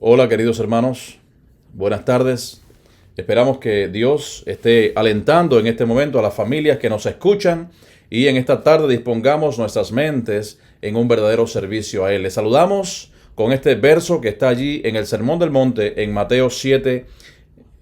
Hola queridos hermanos, buenas tardes. Esperamos que Dios esté alentando en este momento a las familias que nos escuchan y en esta tarde dispongamos nuestras mentes en un verdadero servicio a Él. Les saludamos con este verso que está allí en el Sermón del Monte en Mateo 7,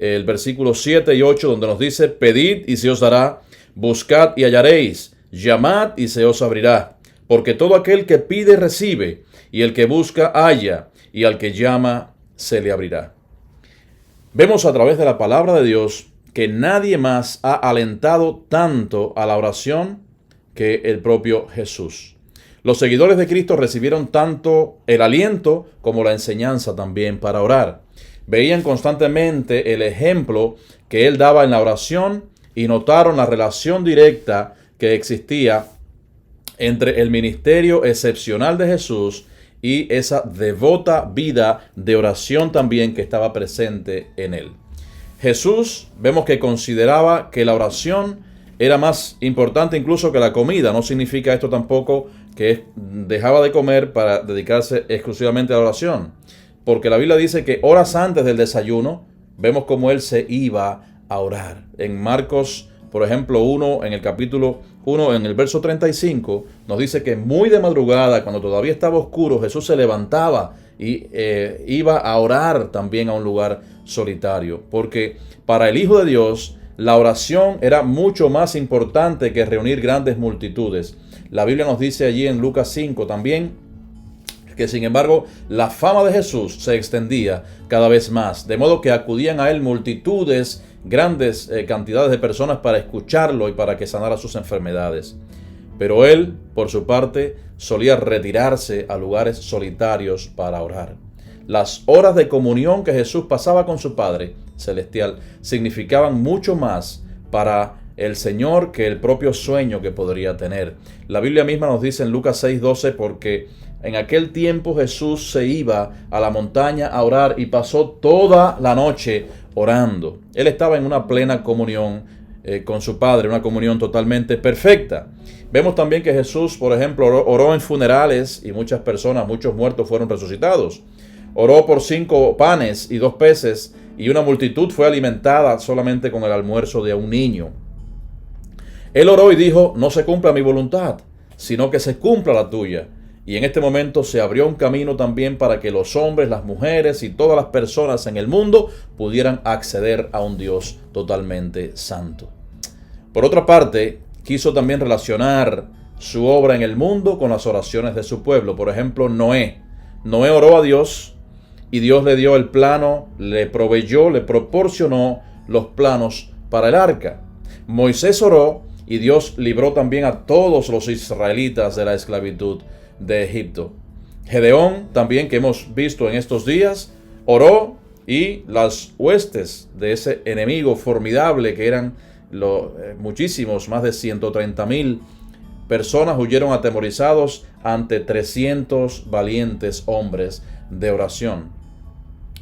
el versículo 7 y 8, donde nos dice: pedid y se os dará, buscad y hallaréis, llamad y se os abrirá. Porque todo aquel que pide recibe, y el que busca halla, y al que llama se le abrirá. Vemos a través de la palabra de Dios que nadie más ha alentado tanto a la oración que el propio Jesús. Los seguidores de Cristo recibieron tanto el aliento como la enseñanza también para orar. Veían constantemente el ejemplo que Él daba en la oración y notaron la relación directa que existía entre el ministerio excepcional de Jesús y esa devota vida de oración también que estaba presente en él. Jesús vemos que consideraba que la oración era más importante incluso que la comida. No significa esto tampoco que dejaba de comer para dedicarse exclusivamente a la oración, porque la Biblia dice que horas antes del desayuno vemos cómo él se iba a orar. En Marcos, por ejemplo, 1, en el capítulo 1, en el verso 35, nos dice que muy de madrugada, cuando todavía estaba oscuro, Jesús se levantaba y iba a orar también a un lugar solitario. Porque para el Hijo de Dios, la oración era mucho más importante que reunir grandes multitudes. La Biblia nos dice allí en Lucas 5 también que, sin embargo, la fama de Jesús se extendía cada vez más, de modo que acudían a él multitudes, grandes cantidades de personas para escucharlo y para que sanara sus enfermedades. Pero él, por su parte, solía retirarse a lugares solitarios para orar. Las horas de comunión que Jesús pasaba con su Padre Celestial significaban mucho más para el Señor que el propio sueño que podría tener. La Biblia misma nos dice en Lucas 6:12, porque en aquel tiempo Jesús se iba a la montaña a orar y pasó toda la noche orando. Él estaba en una plena comunión con su Padre, una comunión totalmente perfecta. Vemos también que Jesús, por ejemplo, oró en funerales y muchas personas, muchos muertos fueron resucitados. Oró por 5 panes y 2 peces y una multitud fue alimentada solamente con el almuerzo de un niño. Él oró y dijo: no se cumpla mi voluntad, sino que se cumpla la tuya. Y en este momento se abrió un camino también para que los hombres, las mujeres y todas las personas en el mundo pudieran acceder a un Dios totalmente santo. Por otra parte, quiso también relacionar su obra en el mundo con las oraciones de su pueblo. Por ejemplo, Noé. Noé oró a Dios y Dios le dio el plano, le proveyó, le proporcionó los planos para el arca. Moisés oró y Dios libró también a todos los israelitas de la esclavitud de Egipto. Gedeón también, que hemos visto en estos días, oró y las huestes de ese enemigo formidable, que eran muchísimos, más de 130,000 personas, huyeron atemorizados ante 300 valientes hombres de oración.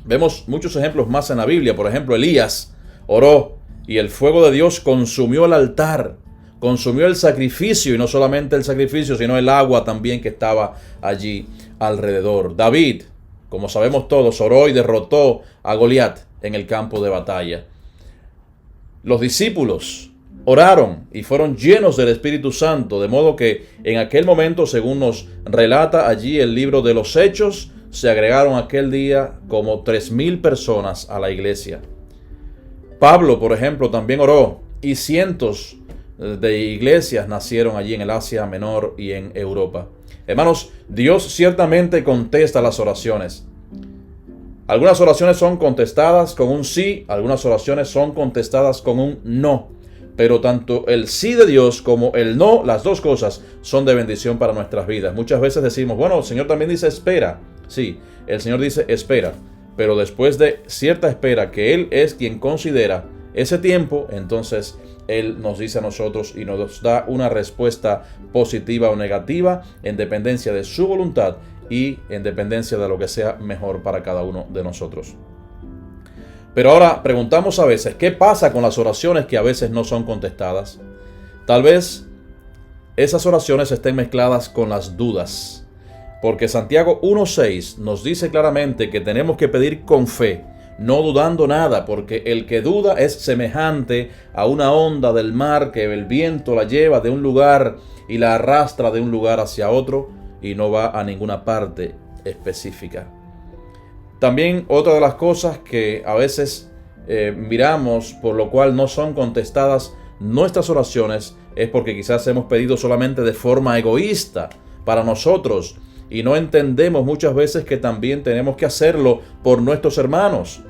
Vemos muchos ejemplos más en la Biblia. Por ejemplo, Elías oró y el fuego de Dios consumió el altar, consumió el sacrificio, y no solamente el sacrificio, sino el agua también que estaba allí alrededor. David, como sabemos todos, oró y derrotó a Goliat en el campo de batalla. Los discípulos oraron y fueron llenos del Espíritu Santo, de modo que en aquel momento, según nos relata allí el libro de los Hechos, se agregaron aquel día como 3,000 personas a la iglesia. Pablo, por ejemplo, también oró y cientos de iglesias nacieron allí en el Asia Menor y en Europa. Hermanos, Dios ciertamente contesta las oraciones. Algunas oraciones son contestadas con un sí, algunas oraciones son contestadas con un no. Pero tanto el sí de Dios como el no, las dos cosas son de bendición para nuestras vidas. Muchas veces decimos: bueno, el Señor también dice espera. Sí, el Señor dice espera, pero después de cierta espera, que Él es quien considera ese tiempo, entonces Él nos dice a nosotros y nos da una respuesta positiva o negativa en dependencia de su voluntad y en dependencia de lo que sea mejor para cada uno de nosotros. Pero ahora preguntamos a veces, ¿qué pasa con las oraciones que a veces no son contestadas? Tal vez esas oraciones estén mezcladas con las dudas. Porque Santiago 1:6 nos dice claramente que tenemos que pedir con fe, no dudando nada, porque el que duda es semejante a una onda del mar que el viento la lleva de un lugar y la arrastra de un lugar hacia otro y no va a ninguna parte específica. También otra de las cosas que a veces miramos por lo cual no son contestadas nuestras oraciones es porque quizás hemos pedido solamente de forma egoísta para nosotros y no entendemos muchas veces que también tenemos que hacerlo por nuestros hermanos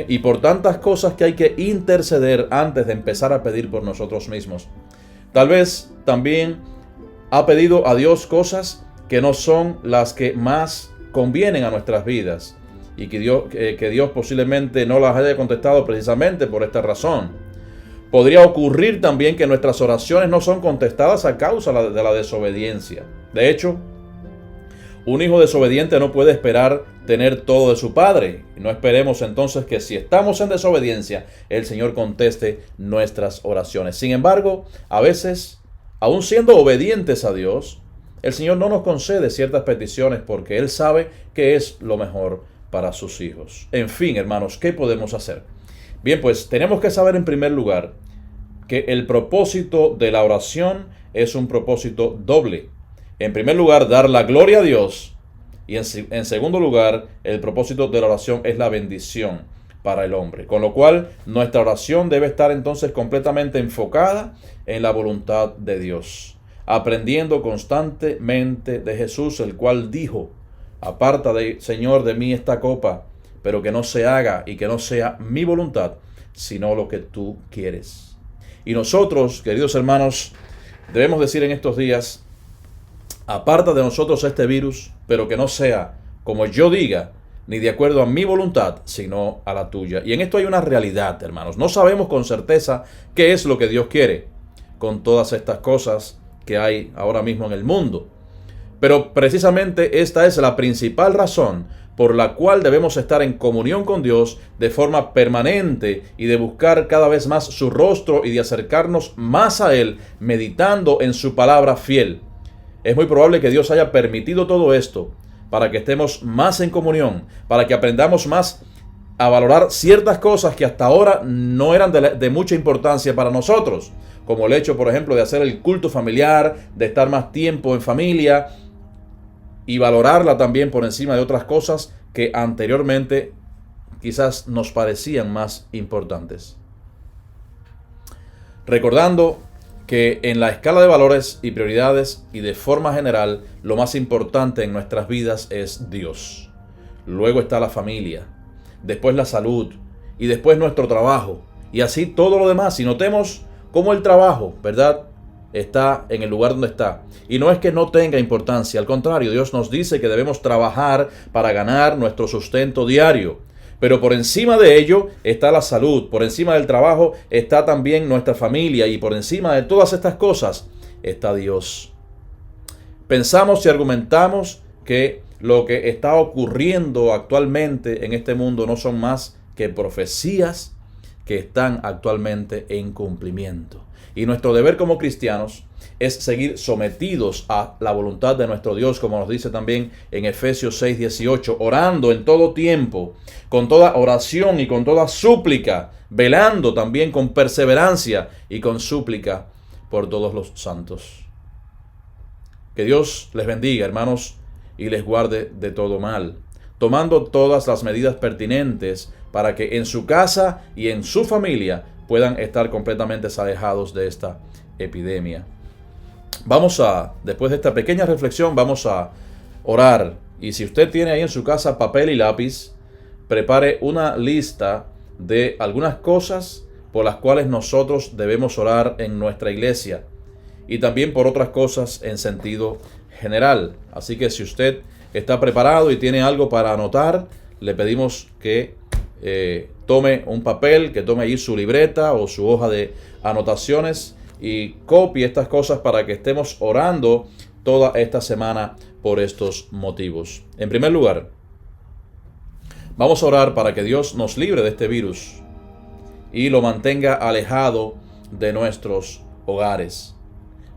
y por tantas cosas que hay que interceder antes de empezar a pedir por nosotros mismos. Tal vez también ha pedido a Dios cosas que no son las que más convienen a nuestras vidas y que Dios posiblemente no las haya contestado precisamente por esta razón. Podría ocurrir también que nuestras oraciones no son contestadas a causa de la desobediencia. De hecho, un hijo desobediente no puede esperar tener todo de su padre. No esperemos entonces que si estamos en desobediencia, el Señor conteste nuestras oraciones. Sin embargo, a veces, aun siendo obedientes a Dios, el Señor no nos concede ciertas peticiones porque Él sabe que es lo mejor para sus hijos. En fin, hermanos, ¿qué podemos hacer? Bien, pues tenemos que saber en primer lugar que el propósito de la oración es un propósito doble. En primer lugar, dar la gloria a Dios. Y en segundo lugar, el propósito de la oración es la bendición para el hombre. Con lo cual, nuestra oración debe estar entonces completamente enfocada en la voluntad de Dios, aprendiendo constantemente de Jesús, el cual dijo: aparta, Señor, de mí esta copa, pero que no se haga y que no sea mi voluntad, sino lo que tú quieres. Y nosotros, queridos hermanos, debemos decir en estos días: aparta de nosotros este virus, pero que no sea como yo diga, ni de acuerdo a mi voluntad, sino a la tuya. Y en esto hay una realidad, hermanos. No sabemos con certeza qué es lo que Dios quiere con todas estas cosas que hay ahora mismo en el mundo. Pero precisamente esta es la principal razón por la cual debemos estar en comunión con Dios de forma permanente y de buscar cada vez más su rostro y de acercarnos más a Él, meditando en su palabra fiel. Es muy probable que Dios haya permitido todo esto para que estemos más en comunión, para que aprendamos más a valorar ciertas cosas que hasta ahora no eran de mucha importancia para nosotros, como el hecho, por ejemplo, de hacer el culto familiar, de estar más tiempo en familia y valorarla también por encima de otras cosas que anteriormente quizás nos parecían más importantes. Recordando que en la escala de valores y prioridades y de forma general, lo más importante en nuestras vidas es Dios. Luego está la familia, después la salud y después nuestro trabajo y así todo lo demás. Y notemos cómo el trabajo, ¿verdad?, está en el lugar donde está. Y no es que no tenga importancia, al contrario, Dios nos dice que debemos trabajar para ganar nuestro sustento diario. Pero por encima de ello está la salud, por encima del trabajo está también nuestra familia y por encima de todas estas cosas está Dios. Pensamos y argumentamos que lo que está ocurriendo actualmente en este mundo no son más que profecías que están actualmente en cumplimiento. Y nuestro deber como cristianos es seguir sometidos a la voluntad de nuestro Dios, como nos dice también en Efesios 6:18, orando en todo tiempo, con toda oración y con toda súplica, velando también con perseverancia y con súplica por todos los santos. Que Dios les bendiga, hermanos, y les guarde de todo mal, tomando todas las medidas pertinentes para que en su casa y en su familia puedan estar completamente alejados de esta epidemia. Después de esta pequeña reflexión, vamos a orar. Y si usted tiene ahí en su casa papel y lápiz, prepare una lista de algunas cosas por las cuales nosotros debemos orar en nuestra iglesia y también por otras cosas en sentido general. Así que si usted está preparado y tiene algo para anotar, le pedimos que tome un papel, que tome ahí su libreta o su hoja de anotaciones y copie estas cosas para que estemos orando toda esta semana por estos motivos. En primer lugar, vamos a orar para que Dios nos libre de este virus y lo mantenga alejado de nuestros hogares.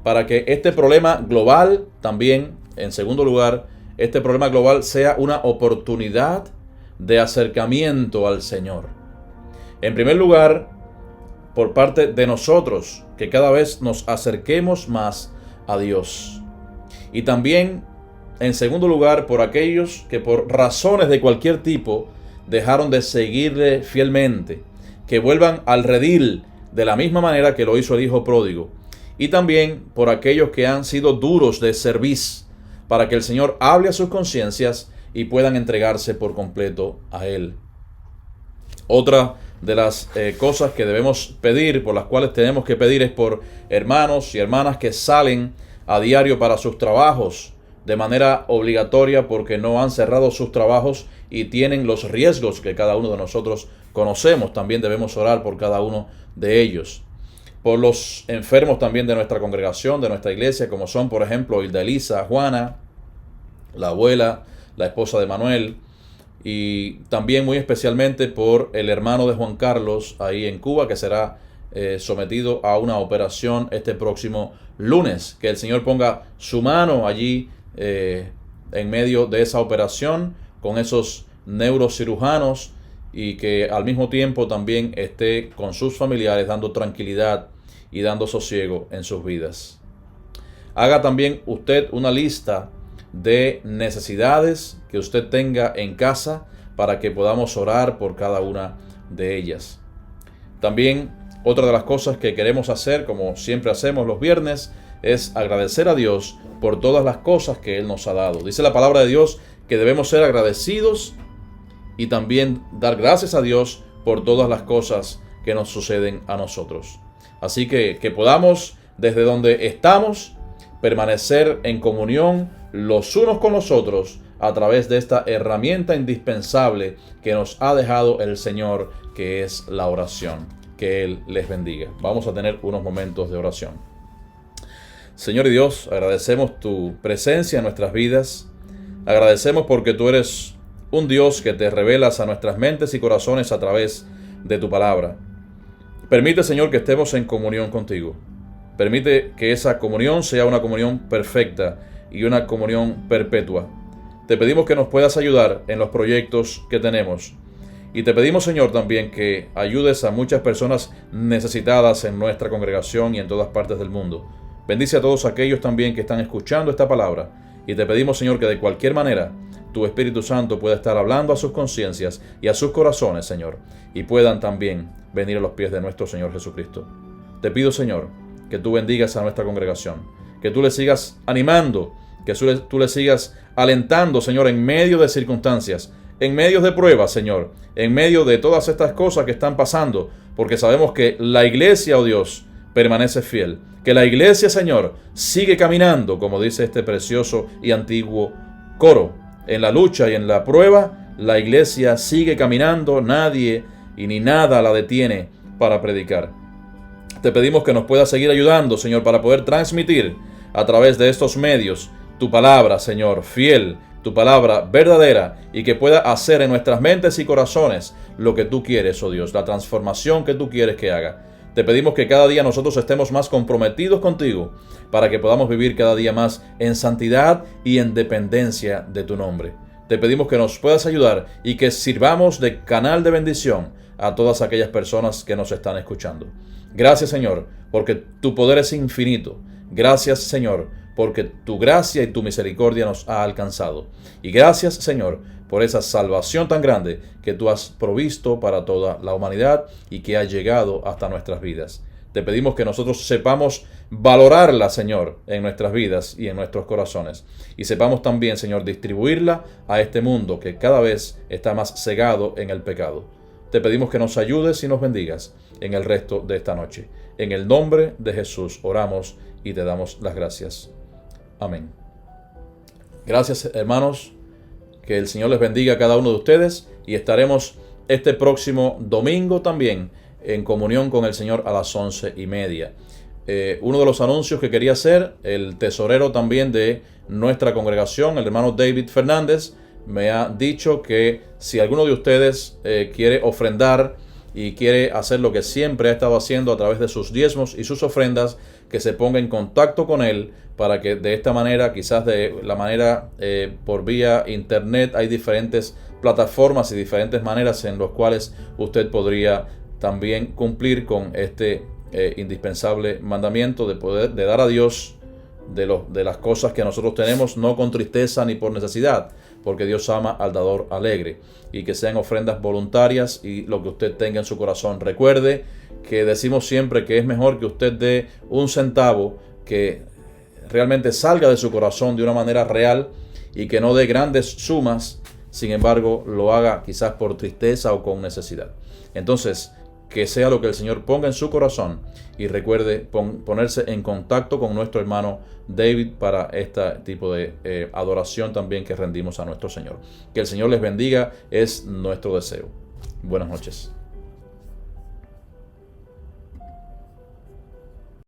Para que este problema global también, en segundo lugar, este problema global sea una oportunidad de acercamiento al Señor. En primer lugar, por parte de nosotros, que cada vez nos acerquemos más a Dios. Y también, en segundo lugar, por aquellos que por razones de cualquier tipo dejaron de seguirle fielmente, que vuelvan al redil de la misma manera que lo hizo el hijo pródigo. Y también por aquellos que han sido duros de cerviz, para que el Señor hable a sus conciencias y puedan entregarse por completo a Él. Otra de las cosas que debemos pedir, por las cuales tenemos que pedir, es por hermanos y hermanas que salen a diario para sus trabajos de manera obligatoria porque no han cerrado sus trabajos y tienen los riesgos que cada uno de nosotros conocemos. También debemos orar por cada uno de ellos. Por los enfermos también de nuestra congregación, de nuestra iglesia, como son, por ejemplo, Hilda Elisa, Juana, la abuela, la esposa de Manuel, y también muy especialmente por el hermano de Juan Carlos ahí en Cuba, que será sometido a una operación este próximo lunes. Que el Señor ponga su mano allí en medio de esa operación con esos neurocirujanos, y que al mismo tiempo también esté con sus familiares dando tranquilidad y dando sosiego en sus vidas. Haga también usted una lista de necesidades que usted tenga en casa para que podamos orar por cada una de ellas. También otra de las cosas que queremos hacer, como siempre hacemos los viernes, es agradecer a Dios por todas las cosas que Él nos ha dado. Dice la palabra de Dios que debemos ser agradecidos y también dar gracias a Dios por todas las cosas que nos suceden a nosotros. Así que podamos, desde donde estamos, permanecer en comunión los unos con los otros a través de esta herramienta indispensable que nos ha dejado el Señor, que es la oración. Que Él les bendiga. Vamos a tener unos momentos de oración. Señor y Dios, agradecemos tu presencia en nuestras vidas. Agradecemos porque tú eres un Dios que te revelas a nuestras mentes y corazones a través de tu palabra. Permite, Señor, que estemos en comunión contigo. Permite que esa comunión sea una comunión perfecta y una comunión perpetua. Te pedimos que nos puedas ayudar en los proyectos que tenemos. Y te pedimos, Señor, también que ayudes a muchas personas necesitadas en nuestra congregación y en todas partes del mundo. Bendice a todos aquellos también que están escuchando esta palabra. Y te pedimos, Señor, que de cualquier manera tu Espíritu Santo pueda estar hablando a sus conciencias y a sus corazones, Señor, y puedan también venir a los pies de nuestro Señor Jesucristo. Te pido, Señor, que tú bendigas a nuestra congregación, que tú le sigas animando, que tú le sigas alentando, Señor, en medio de circunstancias, en medio de pruebas, Señor, en medio de todas estas cosas que están pasando, porque sabemos que la iglesia, oh Dios, permanece fiel, que la iglesia, Señor, sigue caminando, como dice este precioso y antiguo coro. En la lucha y en la prueba, la iglesia sigue caminando, nadie y ni nada la detiene para predicar. Te pedimos que nos puedas seguir ayudando, Señor, para poder transmitir a través de estos medios tu palabra, Señor, fiel, tu palabra verdadera, y que pueda hacer en nuestras mentes y corazones lo que tú quieres, oh Dios, la transformación que tú quieres que haga. Te pedimos que cada día nosotros estemos más comprometidos contigo para que podamos vivir cada día más en santidad y en dependencia de tu nombre. Te pedimos que nos puedas ayudar y que sirvamos de canal de bendición a todas aquellas personas que nos están escuchando. Gracias, Señor, porque tu poder es infinito. Gracias, Señor, porque tu gracia y tu misericordia nos ha alcanzado. Y gracias, Señor, por esa salvación tan grande que tú has provisto para toda la humanidad y que ha llegado hasta nuestras vidas. Te pedimos que nosotros sepamos valorarla, Señor, en nuestras vidas y en nuestros corazones. Y sepamos también, Señor, distribuirla a este mundo que cada vez está más cegado en el pecado. Te pedimos que nos ayudes y nos bendigas en el resto de esta noche. En el nombre de Jesús oramos y te damos las gracias. Amén. Gracias, hermanos. Que el Señor les bendiga a cada uno de ustedes y estaremos este próximo domingo también en comunión con el Señor a las 11:30. Uno de los anuncios que quería hacer, el tesorero también de nuestra congregación, el hermano David Fernández, me ha dicho que si alguno de ustedes quiere ofrendar y quiere hacer lo que siempre ha estado haciendo a través de sus diezmos y sus ofrendas, que se ponga en contacto con él para que de esta manera, quizás de la manera por vía internet, hay diferentes plataformas y diferentes maneras en las cuales usted podría también cumplir con este indispensable mandamiento de dar a Dios de las cosas que nosotros tenemos, no con tristeza ni por necesidad, porque Dios ama al dador alegre, y que sean ofrendas voluntarias y lo que usted tenga en su corazón. Recuerde que decimos siempre que es mejor que usted dé un centavo que realmente salga de su corazón de una manera real, y que no dé grandes sumas, sin embargo lo haga quizás por tristeza o con necesidad. Entonces, que sea lo que el Señor ponga en su corazón, y recuerde ponerse en contacto con nuestro hermano David para este tipo de adoración también que rendimos a nuestro Señor. Que el Señor les bendiga, es nuestro deseo. Buenas noches.